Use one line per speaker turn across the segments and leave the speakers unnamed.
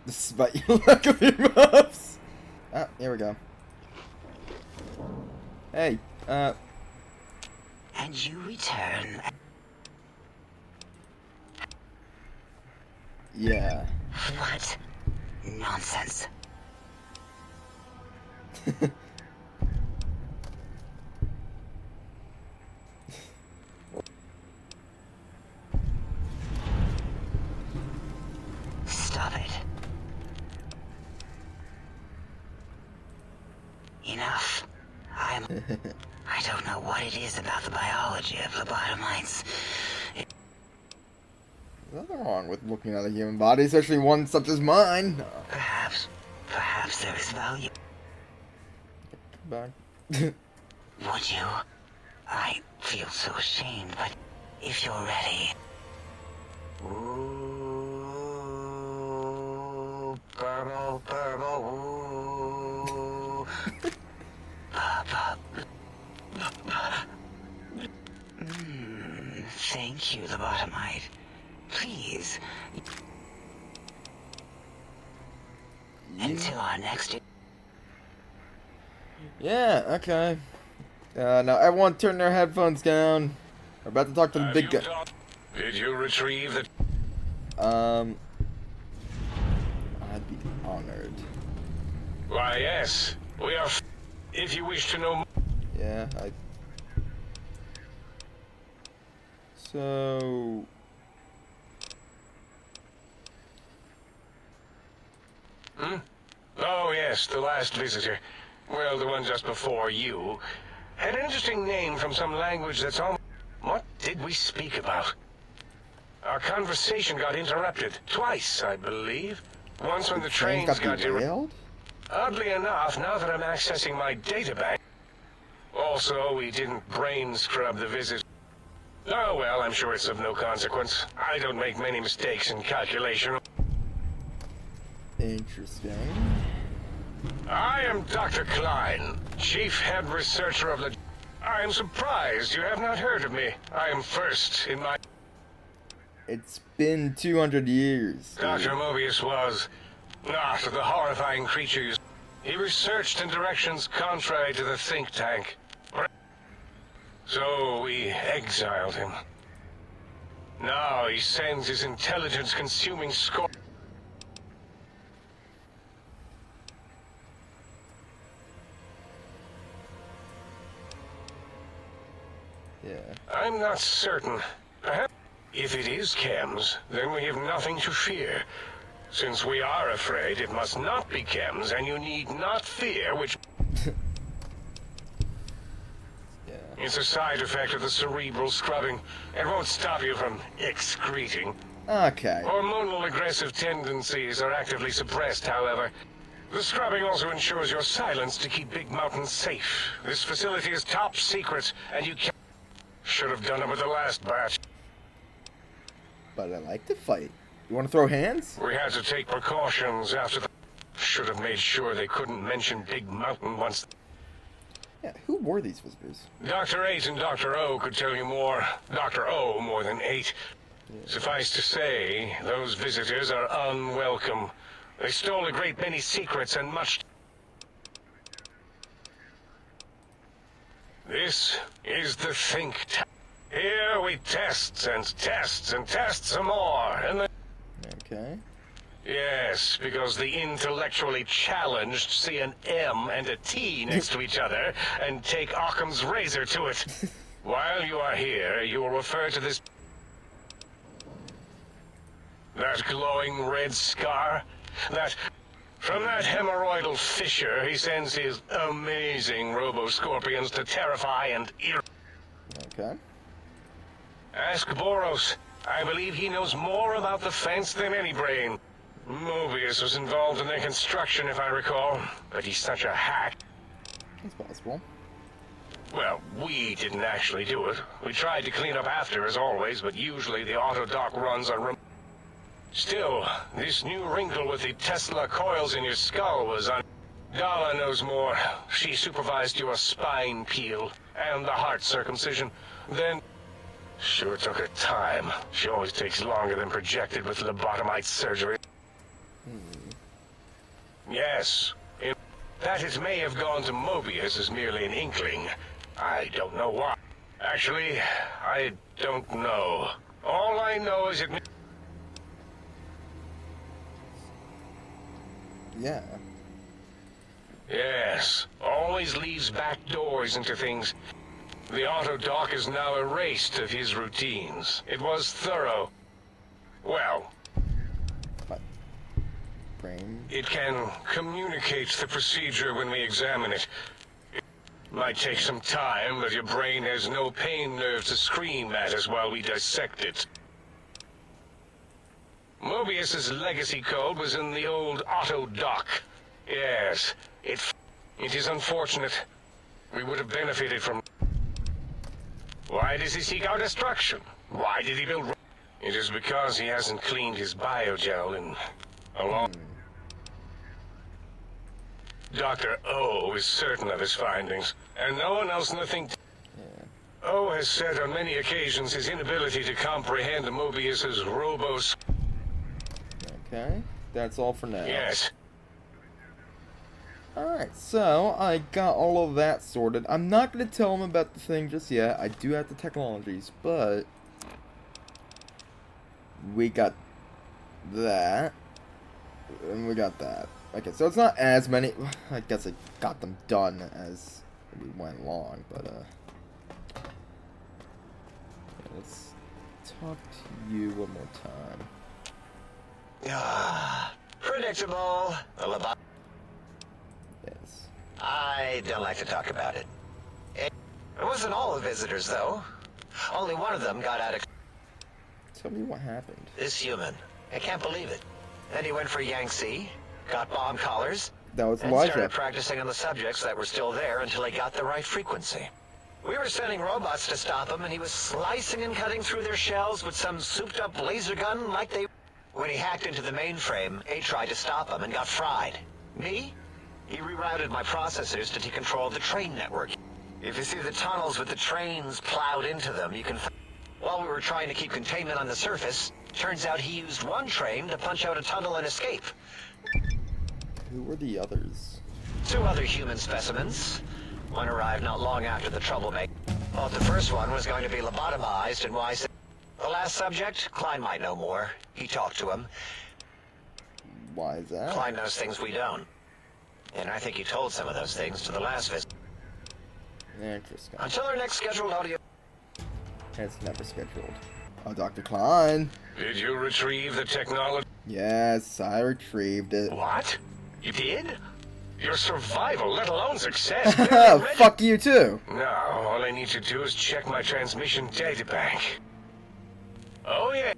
Despite your lack of earmuffs. Ah, here we go. Hey,
And you return.
Yeah.
What? Nonsense. Stop it. Enough. I don't know what it is about the biology of lobotomites.
There's nothing wrong with looking at a human body, especially one such as mine.
Perhaps there is value.
Back.
Would you? I feel so ashamed, but if you're ready. Ooh, purple, purple, ooh. Thank you, lobotomite. Please. Until our next...
Yeah, okay. Now everyone turn their headphones down. We're about to talk to the big guy.
Did you retrieve the...
I'd be honored.
Why, yes. We are... If you wish to know more...
Yeah, So...
Hmm? Oh, yes, the last visitor. Well, the one just before you. Had an interesting name from some language that's all... What did we speak about? Our conversation got interrupted. Twice, I believe. Once when the trains got
derailed?
Oddly enough, now that I'm accessing my databank... Also, we didn't brain scrub the visit. Oh, well, I'm sure it's of no consequence. I don't make many mistakes in calculation.
Interesting.
I am Dr. Klein, Chief Head Researcher of the... I am surprised you have not heard of me. I am first in my...
It's been 200 years.
Dr. MOBIUS was not the horrifying creatures. He researched in directions contrary to the think tank. So we exiled him. Now he sends his intelligence-consuming score...
Yeah.
I'm not certain. Perhaps if it is chems, then we have nothing to fear. Since we are afraid, it must not be chems, and you need not fear, which...
Yeah.
It's a side effect of the cerebral scrubbing. It won't stop you from excreting.
Okay.
Hormonal aggressive tendencies are actively suppressed, however. The scrubbing also ensures your silence to keep Big Mountain safe. This facility is top secret, and you can't... Should have done it with the last batch.
But I like to fight. You want to throw hands?
We had to take precautions after the... Should have made sure they couldn't mention Big Mountain once...
Yeah, who were these visitors?
Dr. 8 and Dr. O could tell you more. Dr. O more than 8.
Yeah.
Suffice to say, those visitors are unwelcome. They stole a great many secrets and much... This is the think tank. Here we test and test and test some more, and then...
Okay.
Yes, because the intellectually challenged see an M and a T next to each other and take Occam's razor to it. While you are here, you will refer to this... That glowing red scar? That... From that hemorrhoidal fissure, he sends his amazing robo-scorpions to terrify and
Okay.
Ask Boros. I believe he knows more about the fence than any brain. Mobius was involved in their construction, if I recall, but he's such a hack.
That's possible.
Well, we didn't actually do it. We tried to clean up after, as always, but usually the auto-dock runs are... Still, this new wrinkle with the Tesla coils in your skull was on... Dala knows more. She supervised your spine peel and the heart circumcision. Then... Sure took her time. She always takes longer than projected with lobotomite surgery. Yes. That it may have gone to Mobius is merely an inkling. I don't know why. Actually, I don't know. All I know is it...
Yeah.
Yes, always leaves back doors into things. The auto-dock is now erased of his routines. It was thorough. Well,
What? Brain?
it can communicate the procedure when we examine it. It might take some time, but your brain has no pain nerve to scream at us while we dissect it. Mobius's legacy code was in the old auto-dock. Yes, it is unfortunate. We would have benefited from... Why does he seek our destruction? Why did he build... It is because he hasn't cleaned his biogel in a long... Dr. O is certain of his findings, and no one else in the think... O has said on many occasions his inability to comprehend Mobius's robos...
Okay, that's all for now.
Yes.
Alright, so I got all of that sorted. I'm not going to tell him about the thing just yet. I do have the technologies, but we got that, and we got that. Okay, so it's not as many. I guess I got them done as we went along, but let's talk to you one more time.
Predictable.
Yes.
I don't like to talk about it. It wasn't all the visitors, though. Only one of them got out of...
Tell me what happened.
This human. I can't believe it. Then he went for Yangtze, got bomb collars,
That was
and
Elijah.
started practicing on the subjects that were still there until he got the right frequency. We were sending robots to stop him, and he was slicing and cutting through their shells with some souped-up laser gun like they... When he hacked into the mainframe, A tried to stop him and got fried. Me? He rerouted my processors to decontrol the train network. If you see the tunnels with the trains plowed into them, you can... While we were trying to keep containment on the surface, turns out he used one train to punch out a tunnel and escape.
Who were the others?
2 other human specimens. One arrived not long after the troublemaker. Thought the first one was going to be lobotomized and why... The last subject, Klein might know more. He talked to him.
Why is that?
Klein knows things we don't. And I think he told some of those things to the last visit.
Interesting.
Until our next scheduled audio...
It's never scheduled. Oh, Dr. Klein.
Did you retrieve the technology?
Yes, I retrieved it.
What? You did? Your survival, let alone success. barely read-
Fuck you too.
Now, all I need to do is check my transmission databank. Oh, yeah.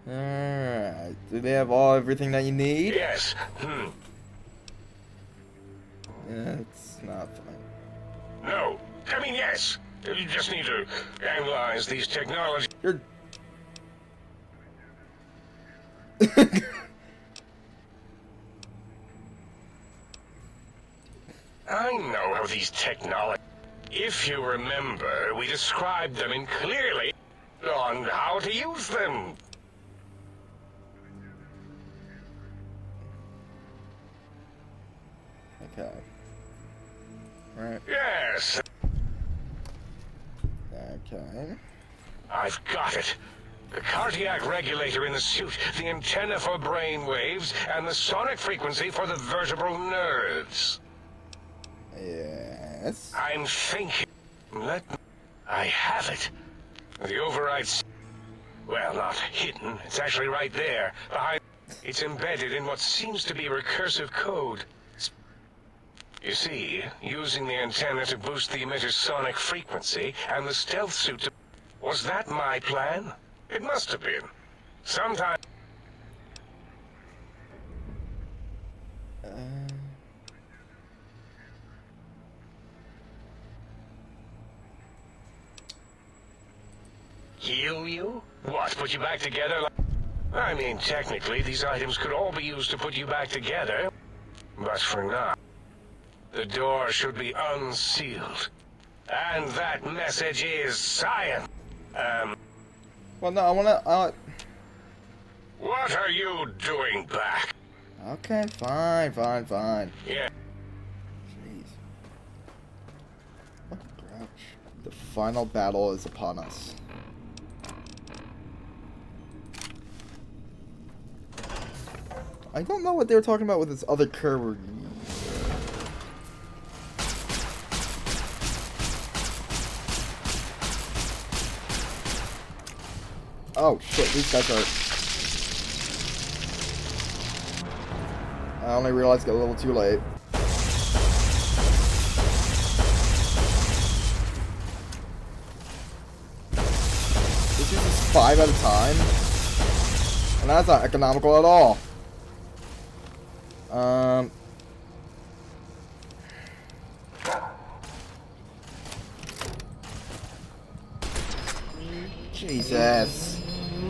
Alright. Do they have everything that you need?
Yes.
It's not fine.
No. I mean, yes. You just need to analyze these technologies.
You're...
I know how these technologies... If you remember, we described them in clearly on how to use them.
Okay. Right.
Yes.
Okay.
I've got it. The cardiac regulator in the suit, the antenna for brain waves, and the sonic frequency for the vertebral nerves.
Yes.
I'm thinking. I have it. The override's... Well, not hidden. It's actually right there. Behind... It's embedded in what seems to be recursive code. You see, using the antenna to boost the emitter's sonic frequency, and the stealth suit to... Was that my plan? It must have been. Sometime... Heal you? What, put you back together? I mean, technically, these items could all be used to put you back together. But for now, the door should be unsealed. And that message is science.
Well, no, I wanna,
What are you doing back?
Okay, fine.
Yeah.
Jeez. What a grouch. The final battle is upon us. I don't know what they were talking about with this other curve. Oh shit, these guys are... I only realized it a little too late. This uses 5 at a time? And that's not economical at all. Jesus.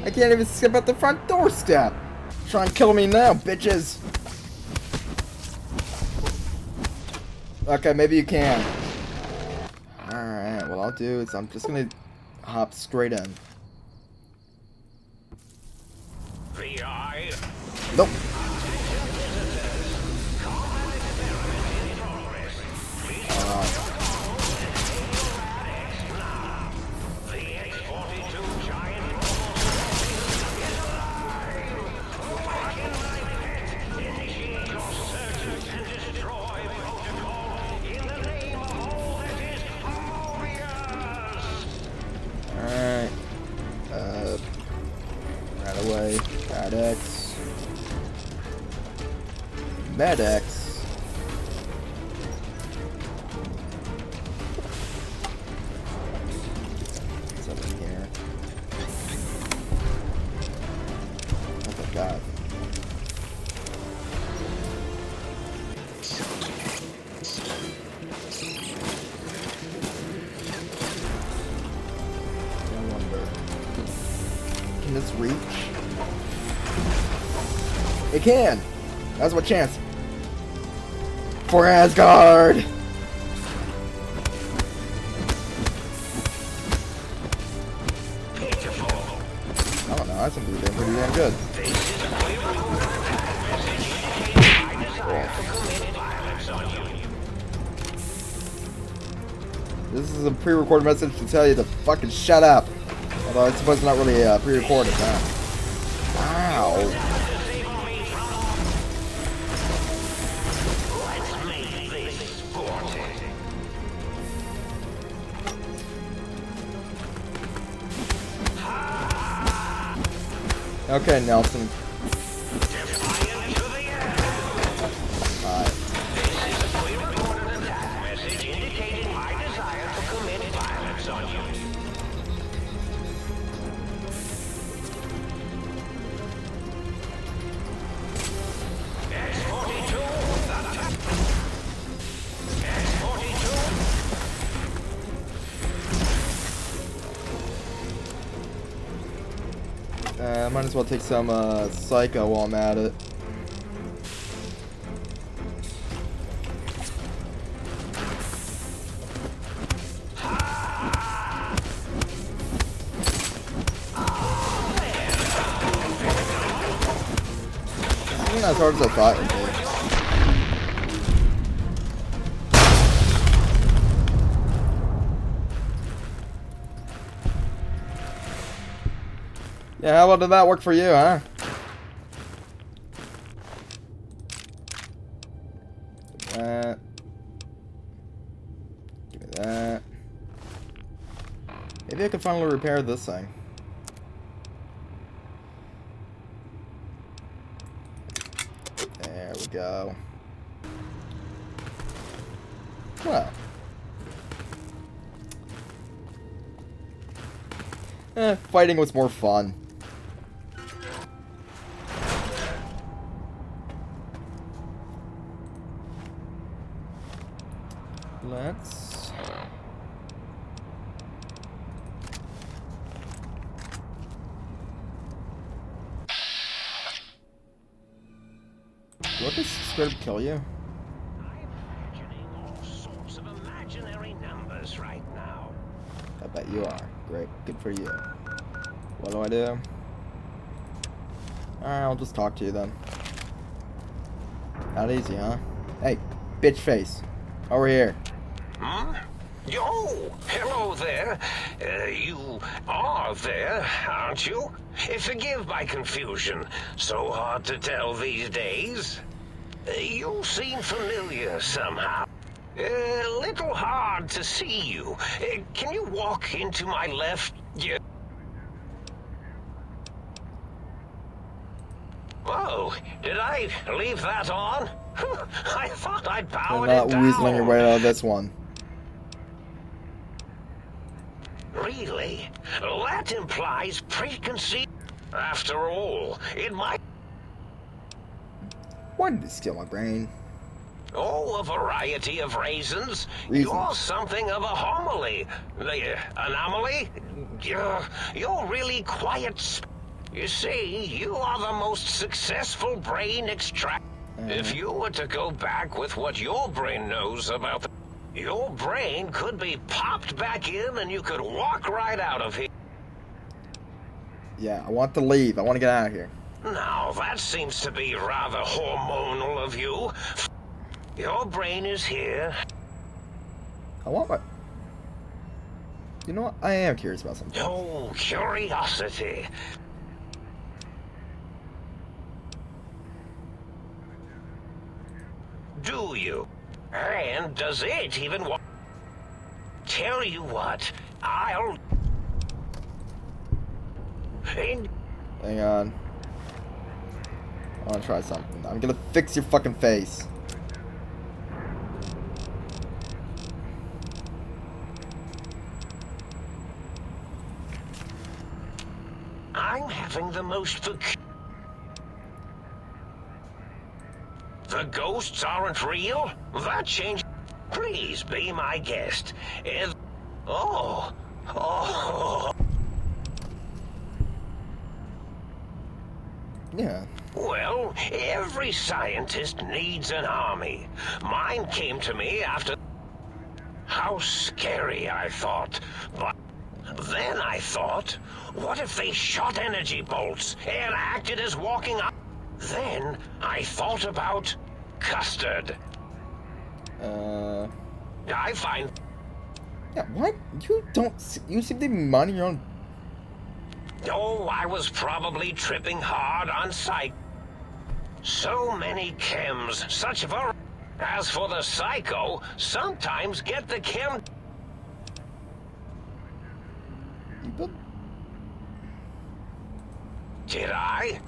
I can't even skip at the front doorstep. Try and kill me now, bitches. Okay, maybe you can. Alright, what I'll do is I'm just gonna hop straight in. Nope. Alright. Right away. Medics. Medics. What's up in here? Oh my god. I wonder. Can this reach? It can! That's what chance. For Asgard! I don't know, I think we're doing pretty damn good. This is a pre-recorded message to tell you to fucking shut up. Although I suppose it's not really pre-recorded, huh? Ow. Okay, Nelson. Might as well take some Psycho while I'm at it. It's not as hard as I thought it would be. Yeah, how well did that work for you, huh? Give me that. Give me that. Maybe I can finally repair this thing. There we go. Well. Fighting was more fun. Let's... Do I just straight up kill you?
I'm imagining all sorts of imaginary numbers right now.
I bet you are. Great. Good for you. What do I do? Alright, I'll just talk to you then. Not easy, huh? Hey, bitch face. Over here.
Hmm? Oh, hello there. You are there, aren't you? Forgive my confusion. So hard to tell these days. You seem familiar somehow. A little hard to see you. Can you walk into my left? Yeah. Oh, did I leave that on? I thought I'd
You're
powered
not
it down.
weaseling your way out of this one.
Really? That implies preconceived. After all, it might...
Why did you steal my brain?
Oh, a variety of reasons.
Reasons.
You're something of a homily. Anomaly? You're really quiet. You see, you are the most successful brain extract. If you were to go back with what your brain knows about the... Your brain could be popped back in and you could walk right out of here.
Yeah, I want to leave. I want to get out of here.
Now, that seems to be rather hormonal of you. Your brain is here.
I want my... You know what? I am curious about something.
Oh, curiosity. Do you? And does it even tell you what? I'll...
Hang on. I want to try something. I'm gonna fix your fucking face.
I'm having the most The ghosts aren't real? That changes. Please be my guest. Oh.
Yeah.
Well, every scientist needs an army. Mine came to me after... How scary, I thought. But then I thought, what if they shot energy bolts and acted as walking up? Then I thought about custard. I find...
Yeah, what? You seem to be minding your own...
Oh, I was probably tripping hard on psych. So many chems, such a... As for the psycho, sometimes get the chem... Did I?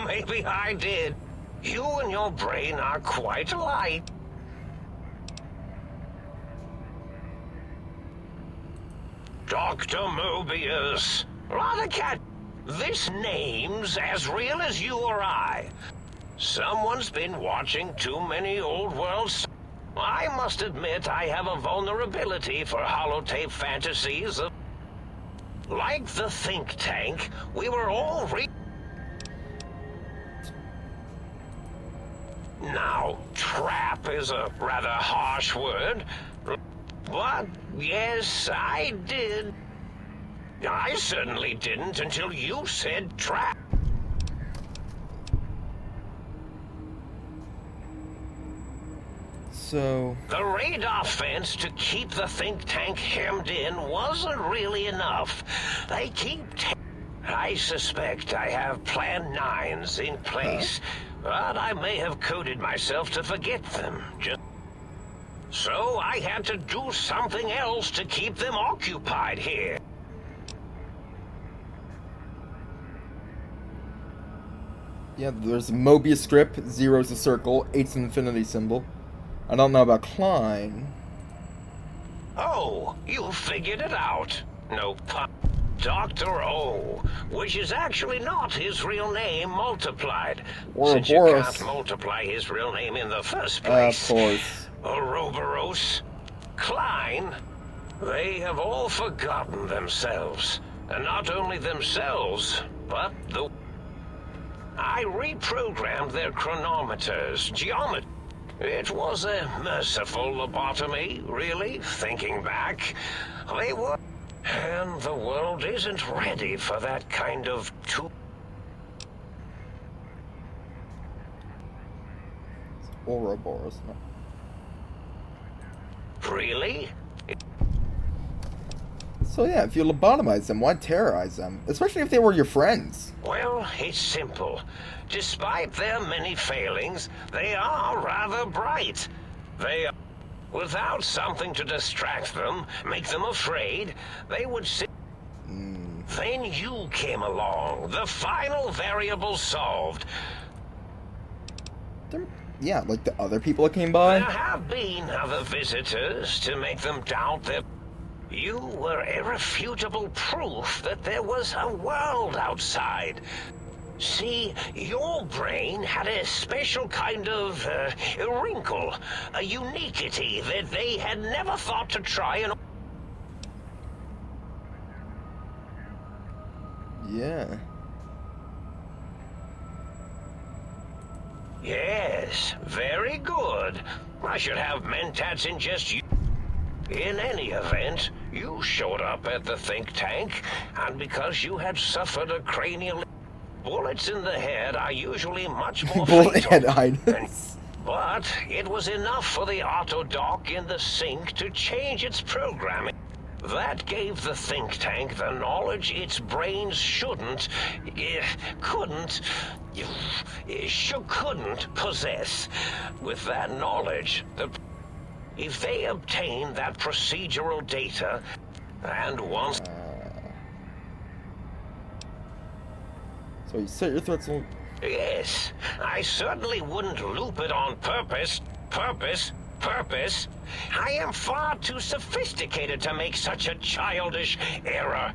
Maybe I did. You and your brain are quite alike. Dr. Mobius. Rather cat. This name's as real as you or I. Someone's been watching too many old worlds. I must admit I have a vulnerability for holotape fantasies of... Like the think tank, we were all Now, trap is a rather harsh word, but yes, I did. I certainly didn't until you said trap.
So...
The radar fence to keep the think tank hemmed in wasn't really enough. They keep... I suspect I have Plan 9s in place, but I may have coded myself to forget them. So I had to do something else to keep them occupied here.
Yeah, there's a Mobius strip, 0's a circle, 8's an infinity symbol. I don't know about Klein.
Oh, you figured it out. No pun. Dr. O, which is actually not his real name multiplied, since you can't multiply his real name in the first place.
Of course.
Ouroboros, Klein, they have all forgotten themselves. And not only themselves, but the... I reprogrammed their chronometers, geometry. It was a merciful lobotomy, really, thinking back. They were... And the world isn't ready for that kind of
Ouroboros. No.
Really?
So yeah, if you lobotomize them, why terrorize them? Especially if they were your friends.
Well, it's simple. Despite their many failings, they are rather bright. They are... Without something to distract them, make them afraid, they would sit... Then you came along. The final variable solved.
Yeah, like the other people that came by.
There have been other visitors to make them doubt that you were irrefutable proof that there was a world outside. See, your brain had a special kind of wrinkle, a uniquity that they had never thought to try and...
Yeah.
Yes, very good. I should have mentats in just you. In any event, you showed up at the think tank, and because you had suffered a cranial... Bullets in the head are usually much more fatal. But it was enough for the autodoc in the sink to change its programming. That gave the think tank the knowledge its brains couldn't possess. With that knowledge, if they obtain that procedural data, and once...
So you set your threats on...
Yes, I certainly wouldn't loop it on purpose. I am far too sophisticated to make such a childish error.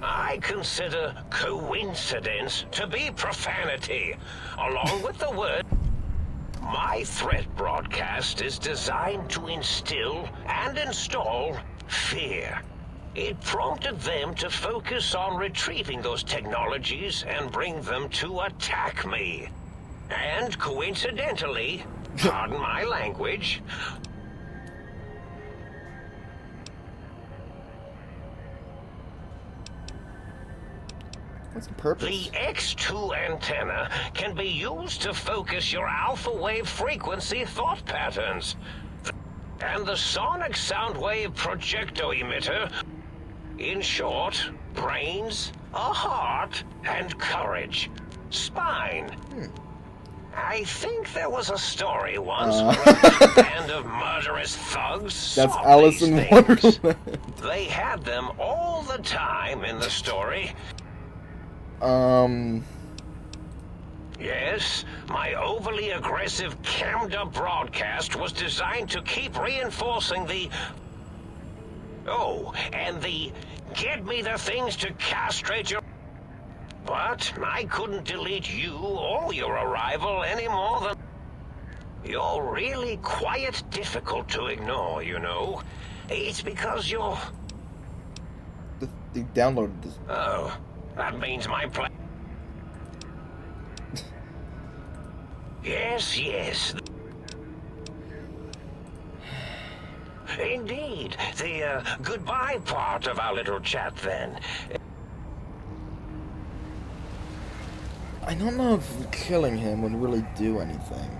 I consider coincidence to be profanity, along with the word. My threat broadcast is designed to instill and install fear. It prompted them to focus on retrieving those technologies and bring them to attack me. And coincidentally, pardon my language,
what's the purpose?
the X2 antenna can be used to focus your alpha wave frequency thought patterns. And the sonic sound wave projecto emitter, in short, brains, a heart, and courage. Spine. I think there was a story once where a band of murderous thugs
That's
sought
Alice
these
in
things.
Wonderland.
They had them all the time in the story. Yes, my overly aggressive cammed-up broadcast was designed to keep reinforcing the... Oh, and the get me the things to castrate your... But I couldn't delete you or your arrival any more than... You're really quite difficult to ignore, you know. It's because you're...
They downloaded this.
Oh, that means my plan... Yes. Indeed. The goodbye part of our little chat, then.
I don't know if killing him would really do anything.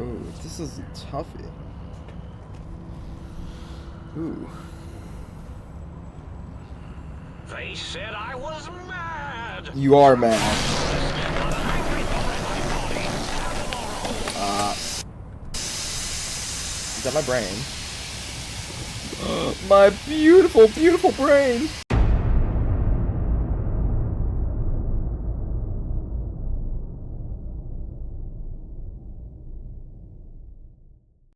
Ooh, this is a toughie. Ooh.
They said I was mad.
You are mad. Is that my brain? My beautiful, beautiful brain!